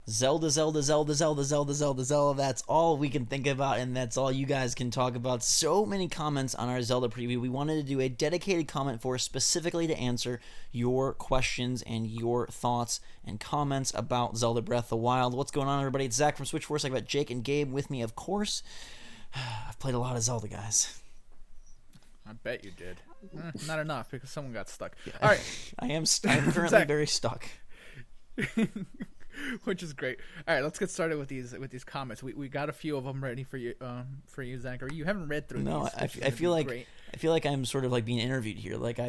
Zelda, Zelda, Zelda, Zelda, Zelda, Zelda, Zelda. That's all we can think about, and that's all you guys can talk about. So many comments on our Zelda preview. We wanted to do a dedicated comment for specifically to answer your questions and your thoughts and comments about Zelda Breath of the Wild. What's going on, everybody? It's Zach from Switchforce. I've got Jake and Gabe with me, of course. I've played a lot of Zelda, guys. I bet you did. Not enough, because someone got stuck. Yeah. All right. I'm currently very stuck. Which is great. All right, let's get started with these comments. We got a few of them ready for you, Zachary. You haven't read through these. No, I feel like I'm sort of like being interviewed here. Like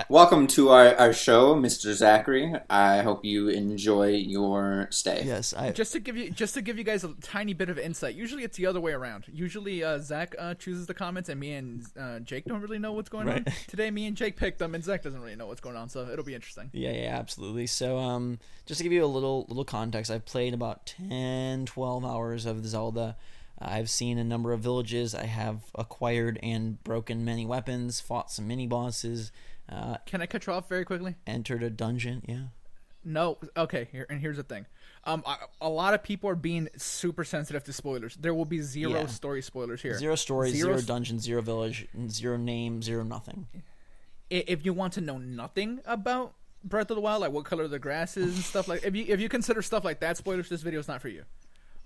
Welcome to our show, Mr. Zachary. I hope you enjoy your stay. Yes, just to give you guys a tiny bit of insight. Usually it's the other way around. Usually Zach chooses the comments, and me and Jake don't really know what's going on. Today, me and Jake picked them, and Zach doesn't really know what's going on. So it'll be interesting. Yeah, absolutely. So just to give you a little context, I've played about 10, 12 hours of Zelda. I've seen a number of villages. I have acquired and broken many weapons, fought some mini-bosses. Can I cut you off very quickly? Entered a dungeon, yeah. No, okay, here's the thing. A lot of people are being super sensitive to spoilers. There will be zero story spoilers here. Zero story, zero dungeon, zero village, zero name, zero nothing. If you want to know nothing about Breath of the Wild, like what color the grass is and stuff like, if you consider stuff like that spoilers, this video is not for you.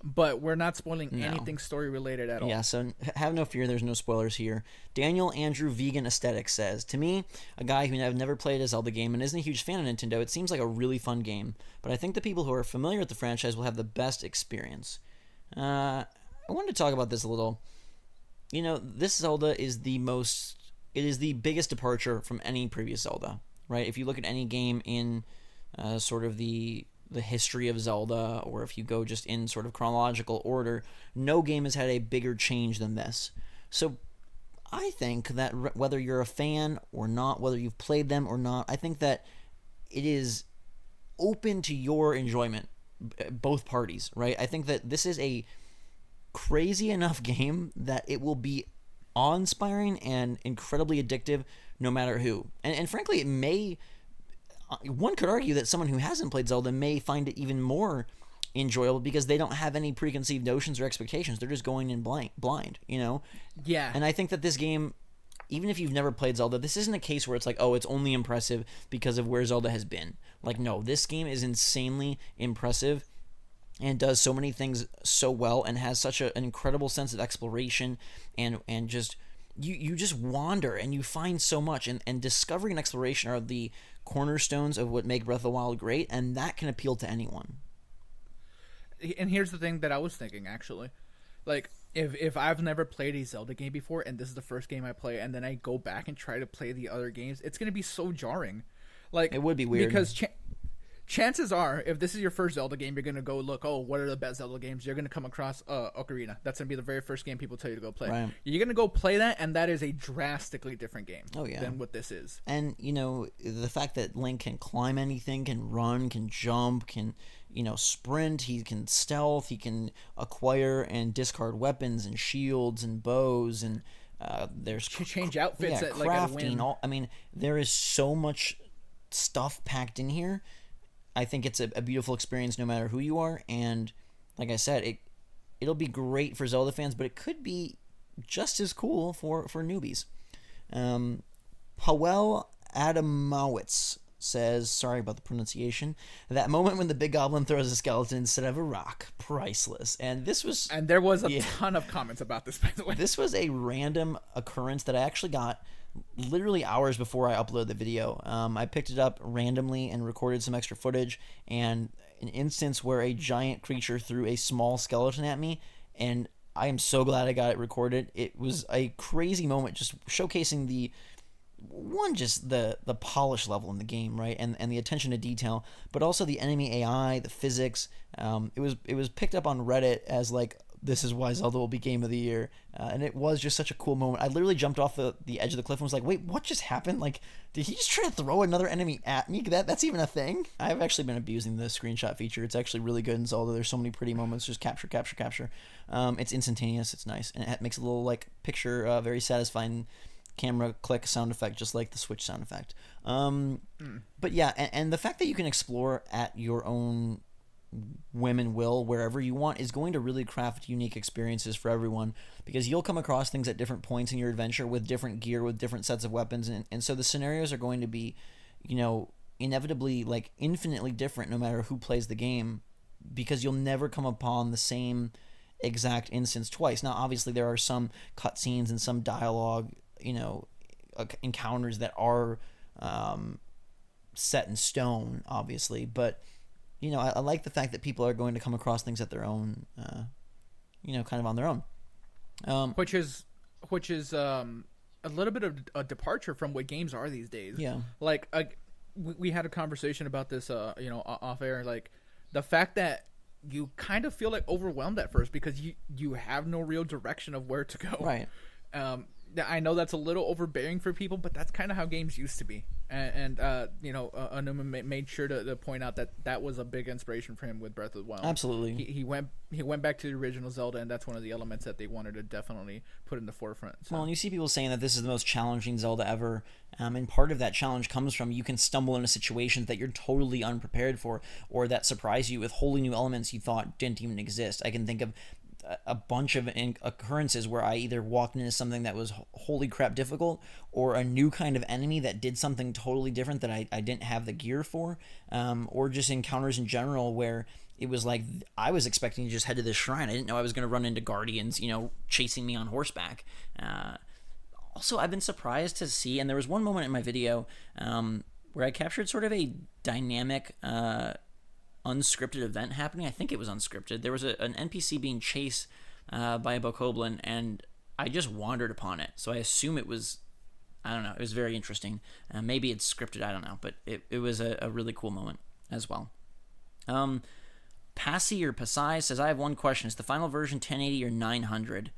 But we're not spoiling anything story related at all. Yeah, so have no fear, there's no spoilers here. Daniel Andrew Vegan Aesthetics says, to me, a guy who I've never played a Zelda game and isn't a huge fan of Nintendo, it seems like a really fun game, but I think the people who are familiar with the franchise will have the best experience. I wanted to talk about this a little. You know, this Zelda is the biggest departure from any previous Zelda, right? If you look at any game in sort of the history of Zelda, or if you go just in sort of chronological order, no game has had a bigger change than this. So I think that whether you're a fan or not, whether you've played them or not, I think that it is open to your enjoyment, both parties, right? I think that this is a crazy enough game that it will be awe-inspiring and incredibly addictive no matter who. And frankly, it may... One could argue that someone who hasn't played Zelda may find it even more enjoyable because they don't have any preconceived notions or expectations. They're just going in blind, you know? Yeah. And I think that this game, even if you've never played Zelda, this isn't a case where it's like, oh, it's only impressive because of where Zelda has been. Like, no, this game is insanely impressive and does so many things so well and has such an incredible sense of exploration and just... You just wander and you find so much, and discovery and exploration are the cornerstones of what make Breath of the Wild great, and that can appeal to anyone. And here's the thing that I was thinking, actually. Like, if I've never played a Zelda game before, and this is the first game I play, and then I go back and try to play the other games, it's going to be so jarring. Like, it would be weird. Because chances are, if this is your first Zelda game, you're going to go look, oh, what are the best Zelda games? You're going to come across Ocarina. That's going to be the very first game people tell you to go play. Right. You're going to go play that, and that is a drastically different game than what this is. And, you know, the fact that Link can climb anything, can run, can jump, can, you know, sprint, he can stealth, he can acquire and discard weapons and shields and bows, and there's... Change outfits at, crafting, like, at a whim. I mean, there is so much stuff packed in here. I think it's a beautiful experience no matter who you are, and like I said, it'll be great for Zelda fans, but it could be just as cool for newbies. Powell Adamowitz says, sorry about the pronunciation, that moment when the big goblin throws a skeleton instead of a rock, priceless. And there was a ton of comments about this, by the way. This was a random occurrence that I actually got literally hours before I uploaded the video. I picked it up randomly and recorded some extra footage, and an instance where a giant creature threw a small skeleton at me, and I am so glad I got it recorded. It was a crazy moment, just showcasing the polish level in the game, right, and the attention to detail, but also the enemy AI, the physics. It was picked up on Reddit as like, this is why Zelda will be Game of the Year, and it was just such a cool moment. I literally jumped off the edge of the cliff and was like, wait, what just happened? Like, did he just try to throw another enemy at me? That's even a thing? I've actually been abusing the screenshot feature. It's actually really good in Zelda. There's so many pretty moments. Just capture. It's instantaneous. It's nice, and it makes a little like picture, very satisfying camera click sound effect, just like the Switch sound effect. But yeah, and the fact that you can explore at your own whim and will wherever you want is going to really craft unique experiences for everyone, because you'll come across things at different points in your adventure with different gear, with different sets of weapons, and so the scenarios are going to be, inevitably like infinitely different no matter who plays the game, because you'll never come upon the same exact instance twice. Now obviously there are some cutscenes and some dialogue, encounters that are set in stone, obviously, but I like the fact that people are going to come across things at their own, kind of on their own, which is a little bit of a departure from what games are these days. Yeah, like we had a conversation about this, off air. Like the fact that you kind of feel like overwhelmed at first because you have no real direction of where to go. Right. I know that's a little overbearing for people, but that's kind of how games used to be. And Anuma made sure to point out that was a big inspiration for him with Breath of the Wild. Absolutely. He went back to the original Zelda, and that's one of the elements that they wanted to definitely put in the forefront. So. Well, and you see people saying that this is the most challenging Zelda ever, and part of that challenge comes from you can stumble into situations that you're totally unprepared for, or that surprise you with wholly new elements you thought didn't even exist. I can think of a bunch of occurrences where I either walked into something that was holy crap difficult, or a new kind of enemy that did something totally different that I didn't have the gear for, or just encounters in general where it was like I was expecting to just head to this shrine. I didn't know I was going to run into guardians, chasing me on horseback. Also, I've been surprised to see, and there was one moment in my video where I captured sort of a dynamic unscripted event happening. I think it was unscripted. There was an NPC being chased by a bokoblin, and I just wandered upon it. So I assume it was, I don't know, it was very interesting. Maybe it's scripted, I don't know, but it was a really cool moment as well. Passy or Pasai says, I have one question. Is the final version 1080 or 900?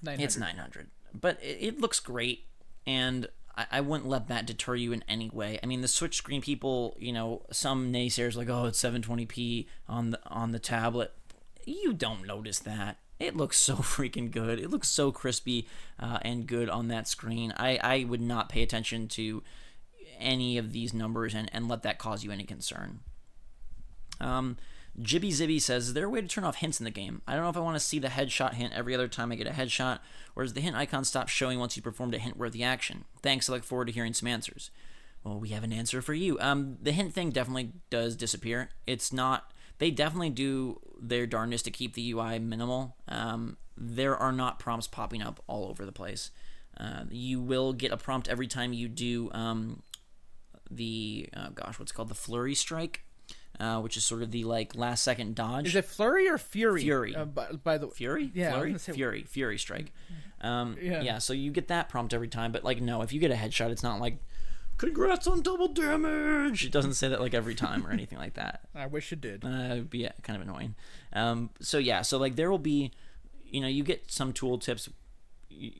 It's 900. But it looks great, and I wouldn't let that deter you in any way. I mean, the Switch screen people, some naysayers like, oh, it's 720p on the tablet. You don't notice that. It looks so freaking good. It looks so crispy and good on that screen. I would not pay attention to any of these numbers and let that cause you any concern. Jibby Zibby says, is there a way to turn off hints in the game? I don't know if I want to see the headshot hint every other time I get a headshot, or does the hint icon stop showing once you performed a hint-worthy action? Thanks, I look forward to hearing some answers. Well, we have an answer for you. The hint thing definitely does disappear. It's not... They definitely do their darndest to keep the UI minimal. There are not prompts popping up all over the place. You will get a prompt every time you do what's called the flurry strike. Which is sort of the last second dodge. Is it flurry or fury? Fury. By the Fury? Yeah, Flurry? Fury strike. Yeah, so you get that prompt every time, but no, if you get a headshot, it's not like, congrats on double damage. It doesn't say that every time or anything like that. I wish it did. It would be kind of annoying. So there will be, you get some tool tips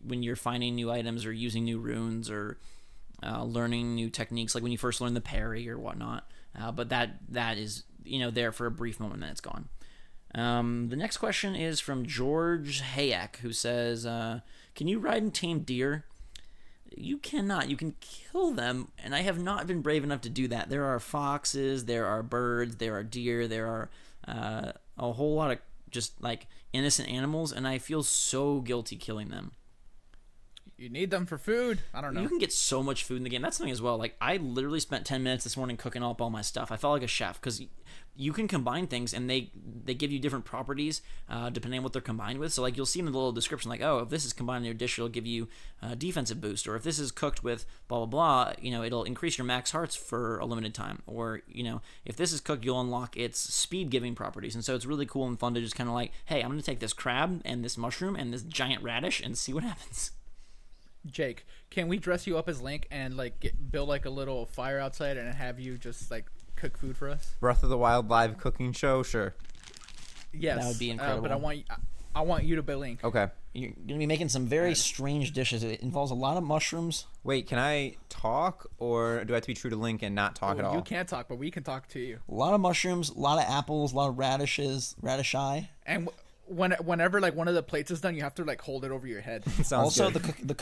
when you're finding new items or using new runes or learning new techniques, like when you first learn the parry or whatnot. But that is, there for a brief moment, and then it's gone. The next question is from George Hayek, who says, can you ride and tame deer? You cannot. You can kill them, and I have not been brave enough to do that. There are foxes, there are birds, there are deer, there are a whole lot of just, innocent animals, and I feel so guilty killing them. You need them for food. I don't know. You can get so much food in the game. That's something as well. I literally spent 10 minutes this morning cooking up all my stuff. I felt like a chef because you can combine things and they give you different properties depending on what they're combined with. So you'll see in the little description if this is combined in your dish, it'll give you a defensive boost. Or if this is cooked with blah, blah, blah, it'll increase your max hearts for a limited time. Or, if this is cooked, you'll unlock its speed giving properties. And so it's really cool and fun to just kind of hey, I'm going to take this crab and this mushroom and this giant radish and see what happens. Jake, can we dress you up as Link and build a little fire outside and have you just cook food for us? Breath of the Wild live cooking show, sure. Yes, that would be incredible. But I want you to be Link. Okay. You're gonna be making some very strange dishes. It involves a lot of mushrooms. Wait, can I talk, or do I have to be true to Link and not talk at all? You can't talk, but we can talk to you. A lot of mushrooms, a lot of apples, a lot of radish eye. And whenever one of the plates is done, you have to hold it over your head. Also, good. the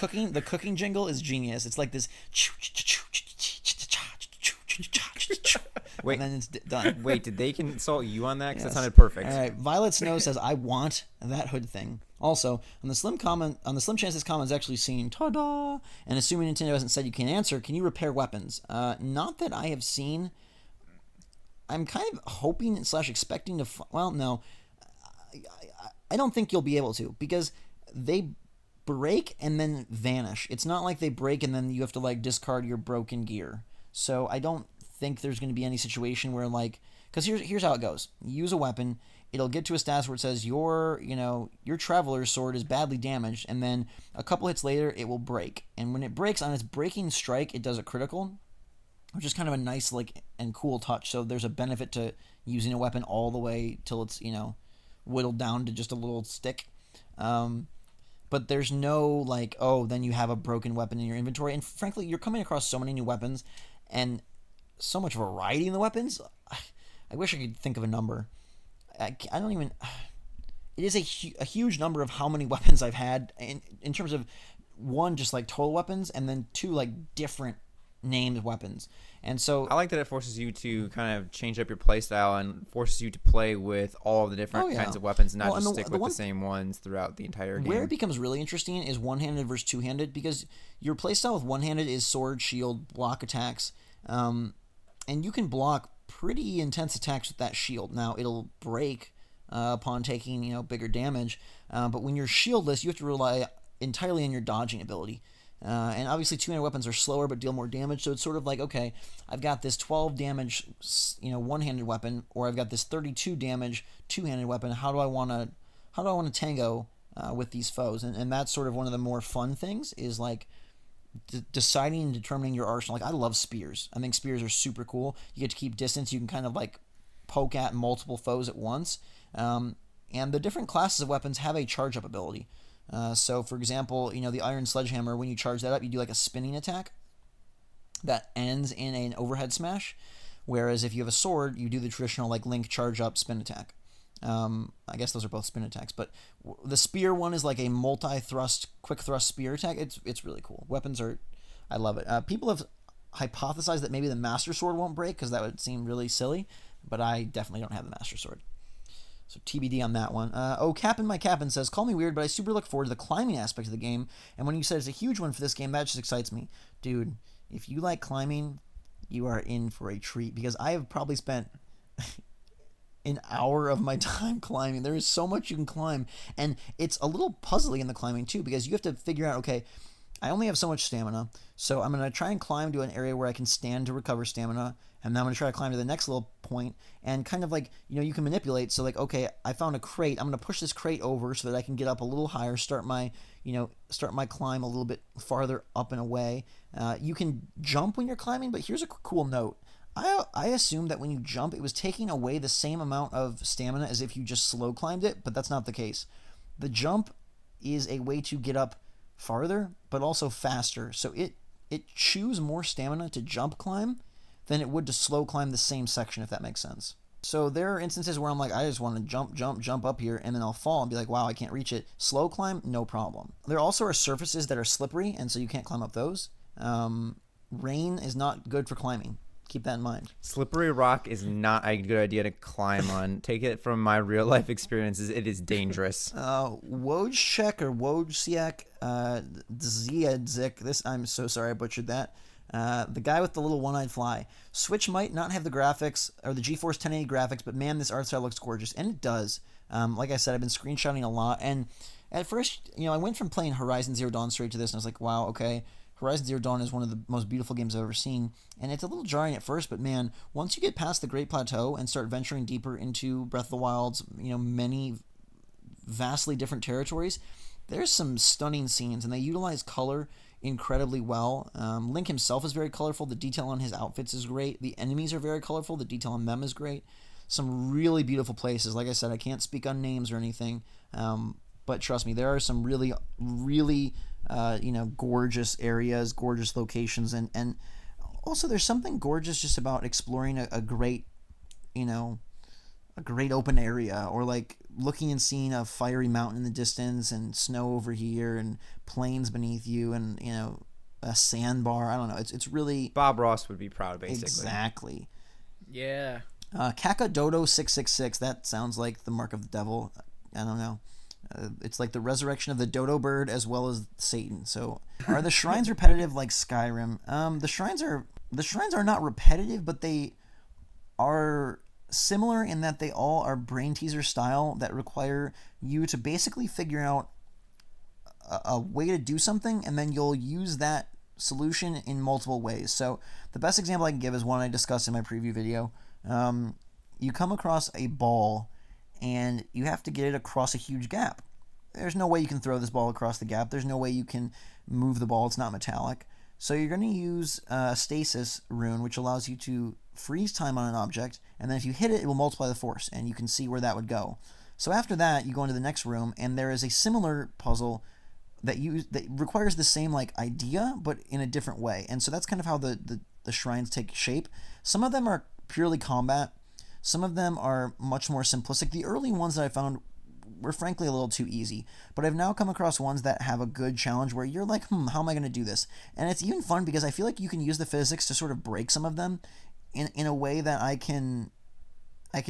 cooking jingle is genius. It's like this. Wait. and then it's done. Wait, did they consult you on that? Because Yes. that sounded perfect. All right, Violet Snow says, "I want that hood thing." Also, on the slim chance this comment is actually seen, ta-da! And assuming Nintendo hasn't said you can't answer, can you repair weapons? Not that I have seen. I'm kind of hoping / expecting to. Well, no, I don't think you'll be able to, because they break and then vanish. It's not like they break and then you have to like discard your broken gear. So I don't think there's going to be any situation where like, because here's how it goes. You use a weapon, it'll get to a status where it says your traveler's sword is badly damaged, and then a couple hits later it will break. And when it breaks on its breaking strike, it does a critical, which is kind of a nice like and cool touch. So there's a benefit to using a weapon all the way till it's whittled down to just a little stick. But there's no like, oh, then you have a broken weapon in your inventory. And frankly, you're coming across so many new weapons and so much variety in the weapons. I wish I could think of a number. I don't even. It is a huge number of how many weapons I've had in terms of, one, just like total weapons, and then two, like different named weapons. And so I like that it forces you to kind of change up your playstyle and forces you to play with all of the different kinds of weapons, and not just stick with the same ones throughout the entire game. Where it becomes really interesting is one-handed versus two-handed, because your playstyle with one-handed is sword, shield, block attacks, and you can block pretty intense attacks with that shield. Now, it'll break upon taking bigger damage, but when you're shieldless, you have to rely entirely on your dodging ability. And obviously two-handed weapons are slower but deal more damage, so it's sort of like, okay, I've got this 12 damage one-handed weapon, or I've got this 32 damage two-handed weapon. How do I want to tango with these foes? And that's sort of one of the more fun things, is like deciding and determining your arsenal. Like, I love spears. I think spears are super cool. You get to keep distance. You can kind of like poke at multiple foes at once. And the different classes of weapons have a charge-up ability. So, for example, the Iron Sledgehammer, when you charge that up, you do like a spinning attack that ends in an overhead smash. Whereas if you have a sword, you do the traditional like Link charge up spin attack. I guess those are both spin attacks, but the spear one is like a multi-thrust, quick thrust spear attack. It's really cool. Weapons are, I love it. People have hypothesized that maybe the Master Sword won't break, because that would seem really silly, but I definitely don't have the Master Sword. So TBD on that one. Cap'n My Cap'n says, call me weird, but I super look forward to the climbing aspect of the game. And when you said it's a huge one for this game, that just excites me. Dude, if you like climbing, you are in for a treat, because I have probably spent an hour of my time climbing. There is so much you can climb. And it's a little puzzling in the climbing too, because you have to figure out, okay, I only have so much stamina, so I'm going to try and climb to an area where I can stand to recover stamina, and then I'm going to try to climb to the next little point, and kind of like, you can manipulate. So like, okay, I found a crate. I'm going to push this crate over so that I can get up a little higher, start my climb a little bit farther up and away. You can jump when you're climbing, but here's a cool note. I assumed that when you jump, it was taking away the same amount of stamina as if you just slow climbed it, but that's not the case. The jump is a way to get up farther, but also faster. So it chews more stamina to jump climb than it would to slow climb the same section, if that makes sense. So there are instances where I'm like, I just want to jump up here, and then I'll fall and be like, wow, I can't reach it. Slow climb, no problem. There also are surfaces that are slippery, and so you can't climb up those. Rain is not good for climbing. Keep that in mind. Slippery rock is not a good idea to climb on. Take it from my real life experiences. It is dangerous. Wojciech or Wojciech Ziedzik. I'm so sorry I butchered that. The guy with the little one-eyed fly. Switch might not have the graphics, or the GeForce 1080 graphics, but man, this art style looks gorgeous. And it does. Like I said, I've been screenshotting a lot. And at first, I went from playing Horizon Zero Dawn straight to this, and I was like, wow, okay. Horizon Zero Dawn is one of the most beautiful games I've ever seen, and it's a little jarring at first, but man, once you get past the Great Plateau and start venturing deeper into Breath of the Wild's, many vastly different territories, there's some stunning scenes, and they utilize color incredibly well. Link himself is very colorful. The detail on his outfits is great. The enemies are very colorful. The detail on them is great. Some really beautiful places. Like I said, I can't speak on names or anything, but trust me, there are some really, really gorgeous areas, gorgeous locations, and also there's something gorgeous just about exploring a great open area, or like looking and seeing a fiery mountain in the distance and snow over here and plains beneath you, and a sandbar. I don't know. It's really Bob Ross would be proud, basically. Exactly. Yeah. Kakadodo666. That sounds like the mark of the devil. I don't know. It's like the resurrection of the dodo bird as well as Satan. So, are the shrines repetitive like Skyrim? The shrines are not repetitive, but they are similar in that they all are brain teaser style that require you to basically figure out a way to do something, and then you'll use that solution in multiple ways. So, the best example I can give is one I discussed in my preview video. You come across a ball and you have to get it across a huge gap. There's no way you can throw this ball across the gap. There's no way you can move the ball. It's not metallic. So you're going to use a stasis rune, which allows you to freeze time on an object, and then if you hit it, it will multiply the force, and you can see where that would go. So after that, you go into the next room, and there is a similar puzzle that requires the same like idea, but in a different way. And so that's kind of how the shrines take shape. Some of them are purely combat. Some of them are much more simplistic. The early ones that I found were frankly a little too easy, but I've now come across ones that have a good challenge where you're like, how am I going to do this? And it's even fun because I feel like you can use the physics to sort of break some of them in a way that I can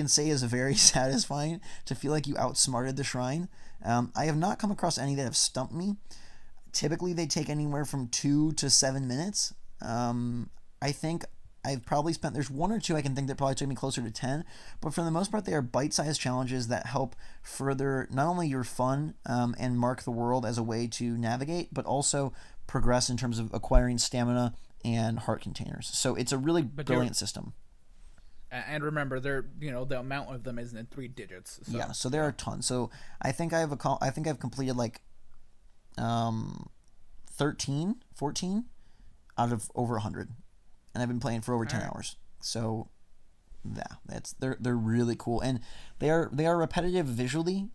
say is very satisfying, to feel like you outsmarted the shrine. I have not come across any that have stumped me. Typically, they take anywhere from 2 to 7 minutes. I think I've probably spent, there's one or two I can think that probably took me closer to 10, but for the most part, they are bite-sized challenges that help further not only your fun and mark the world as a way to navigate, but also progress in terms of acquiring stamina and heart containers. So it's a really brilliant system. And remember, the amount of them isn't in 3 digits. So. Yeah, so there are tons. So I think I've completed like 13, 14 out of over 100. And I've been playing for over 10 hours. So, yeah, they're really cool, and they are repetitive visually.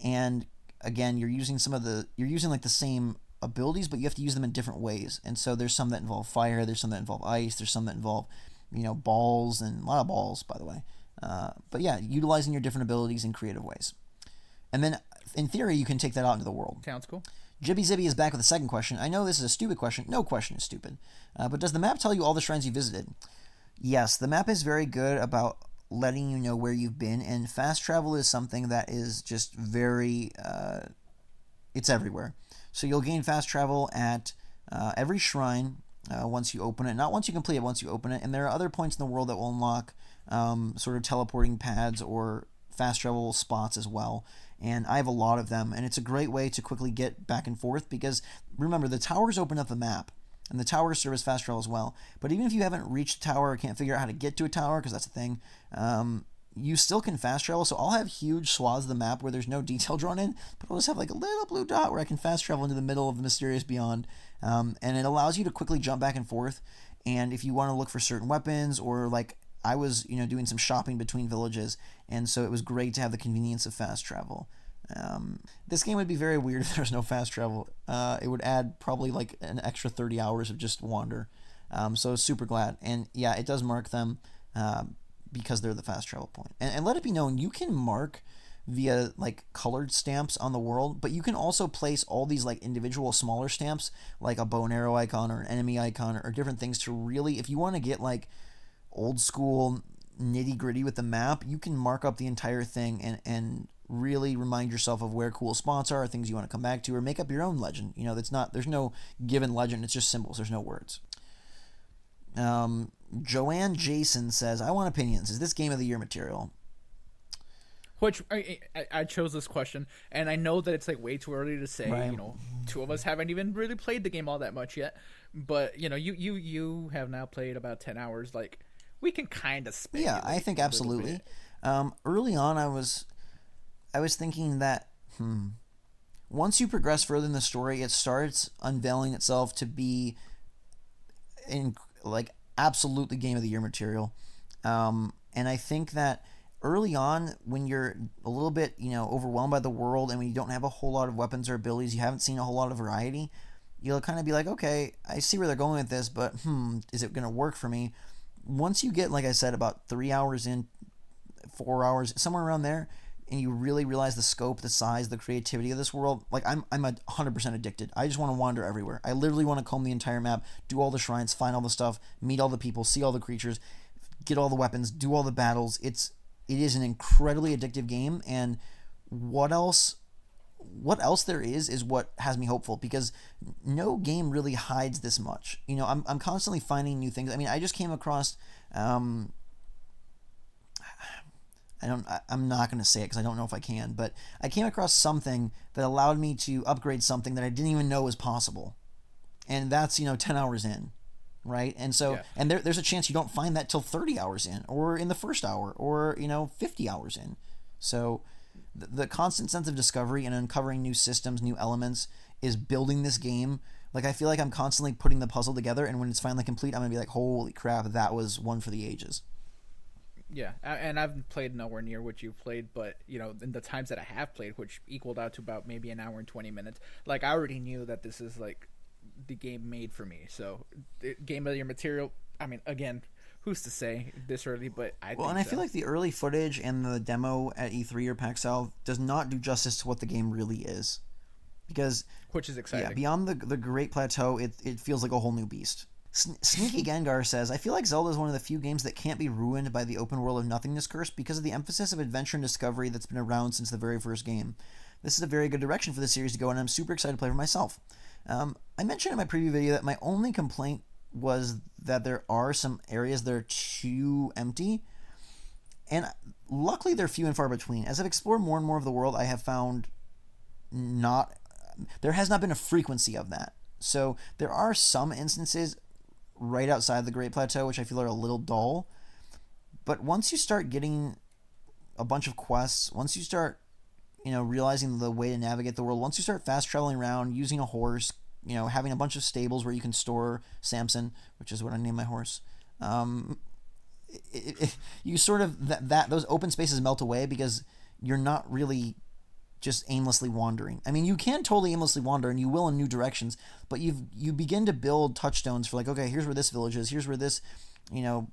And again, you're using like the same abilities, but you have to use them in different ways. And so there's some that involve fire, there's some that involve ice, there's some that involve balls, and a lot of balls, by the way. But yeah, utilizing your different abilities in creative ways. And then, in theory, you can take that out into the world. Sounds cool. Jibby Zibby is back with a second question. I know this is a stupid question. No question is stupid. But does the map tell you all the shrines you visited? Yes, the map is very good about letting you know where you've been, and fast travel is something that is just very... it's everywhere. So you'll gain fast travel at every shrine once you open it. Not once you complete it, once you open it. And there are other points in the world that will unlock sort of teleporting pads or fast travel spots as well. And I have a lot of them, and it's a great way to quickly get back and forth because, remember, the towers open up the map, and the towers serve as fast travel as well. But even if you haven't reached the tower or can't figure out how to get to a tower, because that's a thing, you still can fast travel. So I'll have huge swaths of the map where there's no detail drawn in, but I'll just have like a little blue dot where I can fast travel into the middle of the mysterious beyond. And it allows you to quickly jump back and forth. And if you want to look for certain weapons, or like I was, doing some shopping between villages, and so it was great to have the convenience of fast travel. This game would be very weird if there was no fast travel. It would add probably like an extra 30 hours of just wander. So super glad. And yeah, it does mark them because they're the fast travel point. And let it be known, you can mark via like colored stamps on the world, but you can also place all these like individual smaller stamps, like a bow and arrow icon or an enemy icon or different things to really, if you want to get like old school nitty gritty with the map, you can mark up the entire thing and really remind yourself of where cool spots are, things you want to come back to, or make up your own legend. There's no given legend, it's just symbols, there's no words. Joanne Jason says, I want opinions. Is this game of the year material? Which I chose this question, and I know that it's like way too early to say. Right. Two of us haven't even really played the game all that much yet, but you have now played about 10 hours. Like, we can kind of speculate. Yeah, I think absolutely. Early on, I was thinking that once you progress further in the story, it starts unveiling itself to be in like absolutely game of the year material. And I think that early on, when you're a little bit overwhelmed by the world, and when you don't have a whole lot of weapons or abilities, you haven't seen a whole lot of variety, you'll kind of be like, okay, I see where they're going with this, but is it going to work for me? Once you get, like I said, about 3 hours in, 4 hours, somewhere around there, and you really realize the scope, the size, the creativity of this world, like I'm 100% addicted. I just want to wander everywhere. I literally want to comb the entire map, do all the shrines, find all the stuff, meet all the people, see all the creatures, get all the weapons, do all the battles. It is an incredibly addictive game, and what else there is what has me hopeful, because no game really hides this much. You know, I'm constantly finding new things. I mean, I just came across I'm not going to say it because I don't know if I can, but I came across something that allowed me to upgrade something that I didn't even know was possible. And that's, 10 hours in, right? And so, and there's a chance you don't find that till 30 hours in, or in the first hour, or, 50 hours in. So the constant sense of discovery and uncovering new systems, new elements is building this game. Like, I feel like I'm constantly putting the puzzle together, and when it's finally complete, I'm going to be like, holy crap, that was one for the ages. Yeah, and I've played nowhere near what you've played, but, in the times that I have played, which equaled out to about maybe an hour and 20 minutes, like, I already knew that this is, like, the game made for me. So, game of your material, I mean, again, who's to say this early, but I think I feel like the early footage and the demo at E3 or PAX South does not do justice to what the game really is. Because... which is exciting. Yeah, beyond the Great Plateau, it feels like a whole new beast. Sneaky Gengar says, I feel like Zelda is one of the few games that can't be ruined by the open world of nothingness curse because of the emphasis of adventure and discovery that's been around since the very first game. This is a very good direction for the series to go, and I'm super excited to play for myself. I mentioned in my preview video that my only complaint was that there are some areas that are too empty, and luckily they're few and far between. As I've explored more and more of the world, I have found there has not been a frequency of that. So there are some instances right outside the Great Plateau which I feel are a little dull, but once you start getting a bunch of quests, once you start realizing the way to navigate the world, once you start fast traveling around, using a horse, having a bunch of stables where you can store Samson, which is what I named my horse, you sort of those open spaces melt away because you're not really just aimlessly wandering. I mean, you can totally aimlessly wander, and you will in new directions, but you begin to build touchstones for, like, okay, here's where this village is, here's where this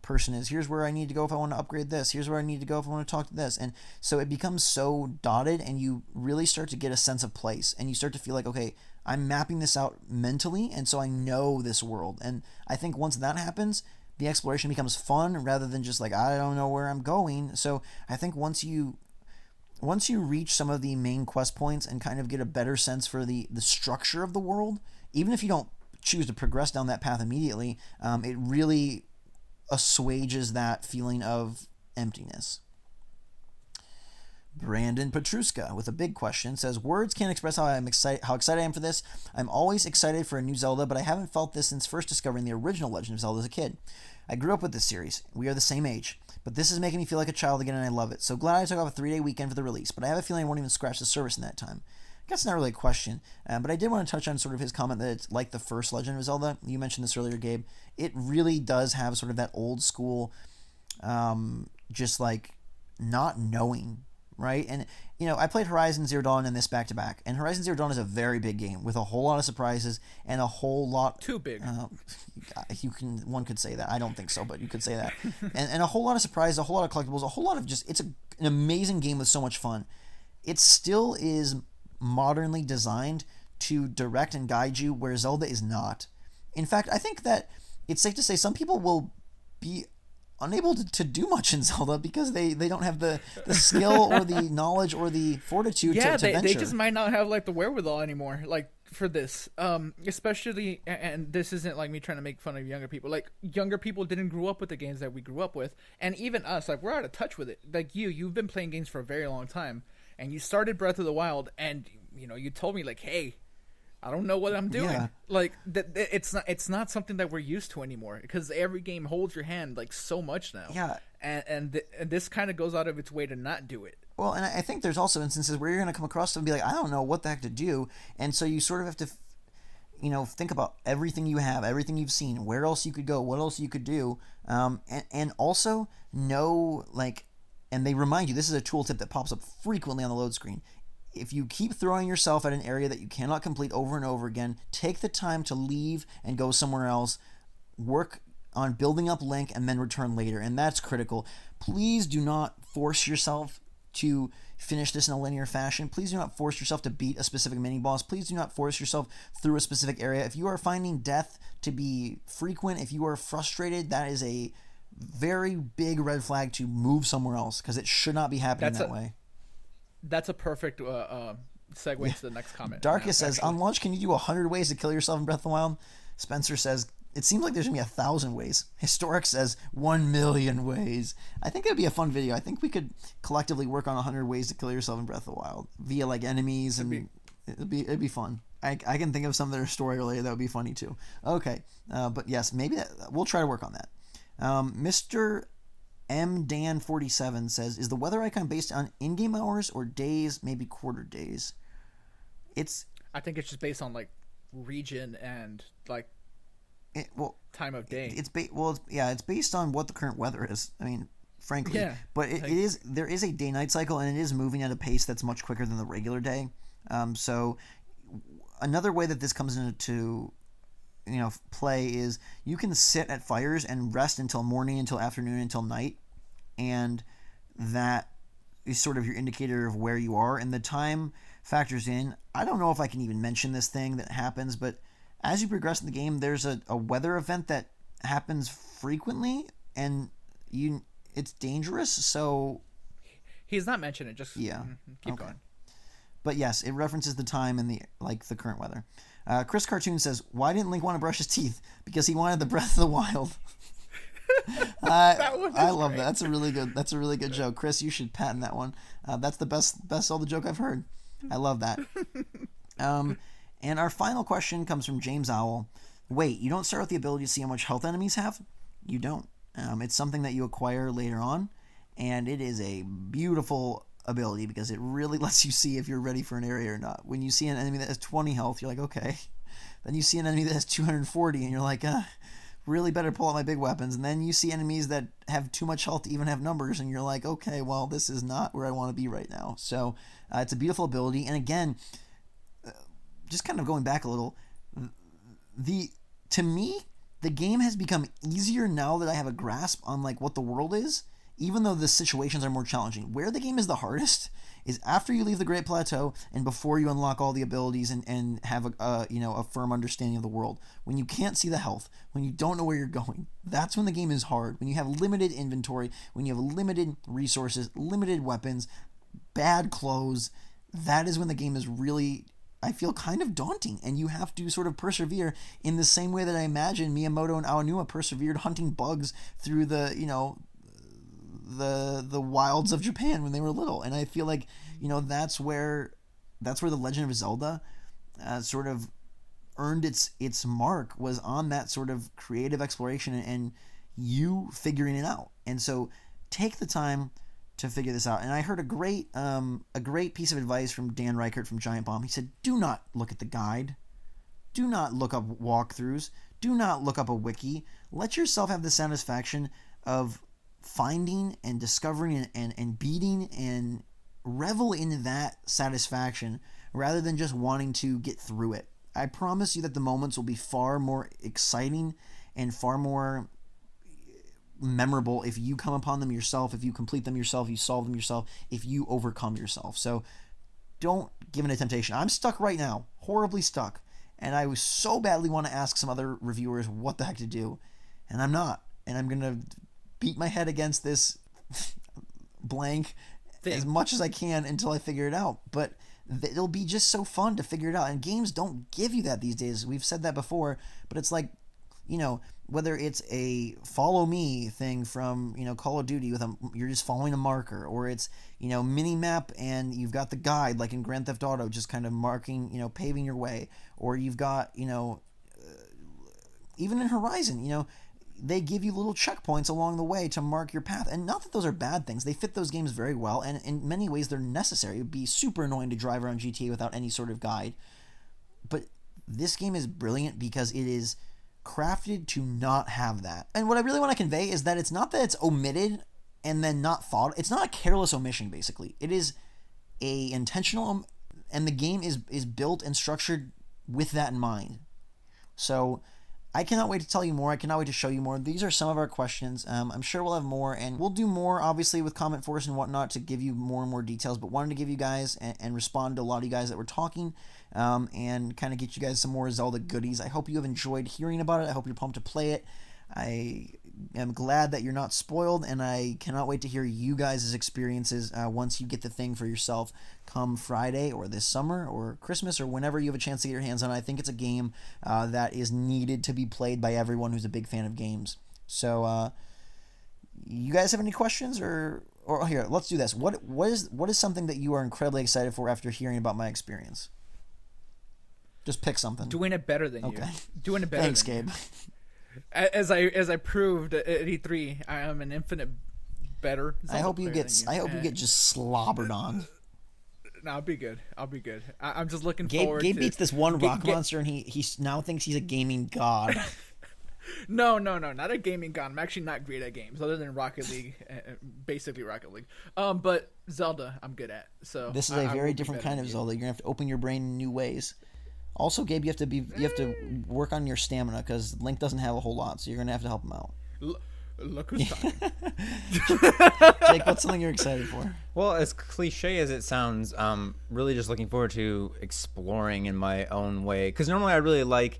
person is, here's where I need to go if I want to upgrade this, here's where I need to go if I want to talk to this. And so it becomes so dotted, and you really start to get a sense of place, and you start to feel like, okay, I'm mapping this out mentally, and so I know this world. And I think once that happens, the exploration becomes fun rather than just like, I don't know where I'm going. So I think once you reach some of the main quest points and kind of get a better sense for the structure of the world, even if you don't choose to progress down that path immediately, it really assuages that feeling of emptiness. Brandon Petruska with a big question says, words can't express how excited I am for this. I'm always excited for a new Zelda, but I haven't felt this since first discovering the original Legend of Zelda as a kid. I grew up with this series. We are the same age. But this is making me feel like a child again, and I love it. So glad I took off a 3-day weekend for the release, but I have a feeling I won't even scratch the surface in that time. I guess it's not really a question, but I did want to touch on sort of his comment that it's like the first Legend of Zelda. You mentioned this earlier, Gabe. It really does have sort of that old school, just like not knowing, right? And, I played Horizon Zero Dawn and this back-to-back, and Horizon Zero Dawn is a very big game with a whole lot of surprises and a whole lot... Too big. One could say that. I don't think so, but you could say that. and a whole lot of surprises, a whole lot of collectibles, a whole lot of just... It's an amazing game with so much fun. It still is modernly designed to direct and guide you where Zelda is not. In fact, I think that it's safe to say some people will be unable to do much in Zelda because they don't have the skill or the knowledge or the fortitude to venture. They just might not have like the wherewithal anymore, like for this. Especially, and this isn't like me trying to make fun of younger people. Like, younger people didn't grow up with the games that we grew up with, and even us, like, we're out of touch with it. Like you've been playing games for a very long time, and you started Breath of the Wild, and you told me like, hey, I don't know what I'm doing. Yeah. Like it's not something that we're used to anymore because every game holds your hand like so much now. Yeah, and this kind of goes out of its way to not do it. Well, and I think there's also instances where you're going to come across and be like, I don't know what the heck to do, and so you sort of have to, think about everything you have, everything you've seen, where else you could go, what else you could do, and also know like, and they remind you this is a tooltip that pops up frequently on the load screen. If you keep throwing yourself at an area that you cannot complete over and over again, take the time to leave and go somewhere else, work on building up Link, and then return later, and that's critical. Please do not force yourself to finish this in a linear fashion. Please do not force yourself to beat a specific mini-boss. Please do not force yourself through a specific area. If you are finding death to be frequent, if you are frustrated, that is a very big red flag to move somewhere else, because it should not be happening that way. That's a perfect segue to the next comment. Darkus says, on launch, can you do 100 ways to kill yourself in Breath of the Wild? Spencer says, it seems like there's going to be 1,000 ways. Historic says 1 million ways. I think that would be a fun video. I think we could collectively work on 100 ways to kill yourself in Breath of the Wild via like enemies, and it'd be fun. I can think of some that are story related that would be funny too. Okay, but yes, maybe we'll try to work on that. Mr. M. Dan 47 says, is the weather icon based on in-game hours or days, maybe quarter days? I think it's just based on like region and like time of day. It's based on what the current weather is. I mean, frankly, yeah, but there is a day-night cycle, and it is moving at a pace that's much quicker than the regular day. So another way that this comes into play is you can sit at fires and rest until morning, until afternoon, until night, and that is sort of your indicator of where you are, and the time factors in. I don't know if I can even mention this thing that happens, but as you progress in the game, there's a weather event that happens frequently, and it's dangerous. So he's not mentioning it. Just keep going. But yes, it references the time and the current weather. Chris Cartoon says, "Why didn't Link want to brush his teeth? Because he wanted the Breath of the Wild." I love that. That's a really good joke, Chris. You should patent that one. That's the best Zelda joke I've heard. I love that. And our final question comes from James Owl. Wait, you don't start with the ability to see how much health enemies have? You don't. It's something that you acquire later on, and it is a beautiful ability because it really lets you see if you're ready for an area or not. When you see an enemy that has 20 health, you're like, okay. Then you see an enemy that has 240, and you're like, really better pull out my big weapons. And then you see enemies that have too much health to even have numbers, and you're like, okay, well, this is not where I want to be right now. So it's a beautiful ability. And again, just kind of going back a little, to me, the game has become easier now that I have a grasp on like what the world is, even though the situations are more challenging. Where the game is the hardest is after you leave the Great Plateau and before you unlock all the abilities and have a firm understanding of the world. When you can't see the health, when you don't know where you're going, that's when the game is hard. When you have limited inventory, when you have limited resources, limited weapons, bad clothes, that is when the game is really, I feel, kind of daunting, and you have to sort of persevere in the same way that I imagine Miyamoto and Aonuma persevered hunting bugs through the wilds of Japan when they were little. And I feel like that's where the Legend of Zelda sort of earned its mark, was on that sort of creative exploration and you figuring it out. And so take the time to figure this out. And I heard a great piece of advice from Dan Reichert from Giant Bomb. He said, do not look at the guide. Do not look up walkthroughs. Do not look up a wiki. Let yourself have the satisfaction of finding and discovering and beating and revel in that satisfaction rather than just wanting to get through it. I promise you that the moments will be far more exciting and far more memorable if you come upon them yourself, if you complete them yourself, you solve them yourself, if you overcome yourself. So don't give in to temptation. I'm stuck right now, horribly stuck, and I so badly want to ask some other reviewers what the heck to do, and I'm not, and I'm gonna beat my head against this blank as much as I can until I figure it out. But it'll be just so fun to figure it out, and games don't give you that these days. We've said that before, but it's like, whether it's a follow me thing from Call of Duty with you're just following a marker, or it's mini map and you've got the guide like in Grand Theft Auto just kind of marking, paving your way, or you've got even in Horizon, they give you little checkpoints along the way to mark your path. And not that those are bad things. They fit those games very well, and in many ways they're necessary. It would be super annoying to drive around GTA without any sort of guide. But this game is brilliant because it is crafted to not have that. And what I really want to convey is that it's not that it's omitted and then not thought. It's not a careless omission, basically. It is a intentional, and the game is built and structured with that in mind. So I cannot wait to tell you more. I cannot wait to show you more. These are some of our questions. I'm sure we'll have more, and we'll do more, obviously, with CommentForce and whatnot to give you more and more details, but wanted to give you guys and respond to a lot of you guys that were talking and kind of get you guys some more Zelda goodies. I hope you have enjoyed hearing about it. I hope you're pumped to play it. I am glad that you're not spoiled, and I cannot wait to hear you guys' experiences once you get the thing for yourself come Friday or this summer or Christmas or whenever you have a chance to get your hands on it. I think it's a game that is needed to be played by everyone who's a big fan of games. So, you guys have any questions? Or here, let's do this. What is something that you are incredibly excited for after hearing about my experience? Just pick something. Doing it better than you. Doing it better. Thanks, than Gabe. You. As I proved at E3, I am an infinite better. I hope you get just slobbered on. No, I'll be good. I'm just looking forward. Gabe beats this one rock monster, and he now thinks he's a gaming god. No, not a gaming god. I'm actually not great at games, other than Rocket League, basically Rocket League. But Zelda, I'm good at. So this is a very different kind of Zelda. You're gonna have to open your brain in new ways. Also, Gabe, you have to work on your stamina because Link doesn't have a whole lot, so you're gonna have to help him out. Look who's talking. Jake, what's something you're excited for? Well, as cliche as it sounds, really just looking forward to exploring in my own way. Because normally I really like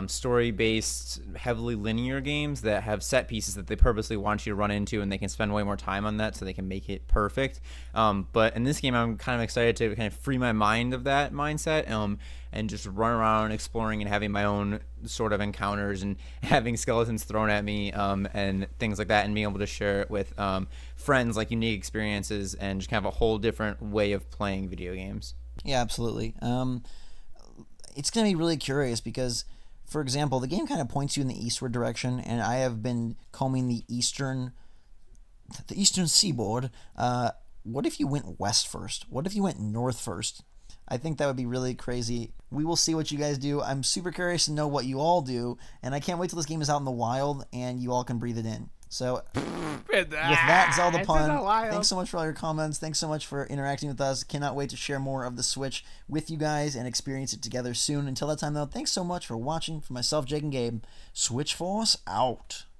story-based, heavily linear games that have set pieces that they purposely want you to run into, and they can spend way more time on that so they can make it perfect. But in this game, I'm kind of excited to kind of free my mind of that mindset and just run around exploring and having my own sort of encounters and having skeletons thrown at me and things like that, and being able to share it with friends, like unique experiences, and just kind of a whole different way of playing video games. Yeah, absolutely. It's going to be really curious because, for example, the game kind of points you in the eastward direction, and I have been combing the eastern seaboard. What if you went west first? What if you went north first? I think that would be really crazy. We will see what you guys do. I'm super curious to know what you all do, and I can't wait till this game is out in the wild and you all can breathe it in. So, with that Zelda pun, thanks so much for all your comments. Thanks so much for interacting with us. Cannot wait to share more of the Switch with you guys and experience it together soon. Until that time, though, thanks so much for watching. For myself, Jake, and Gabe, Switch Force out.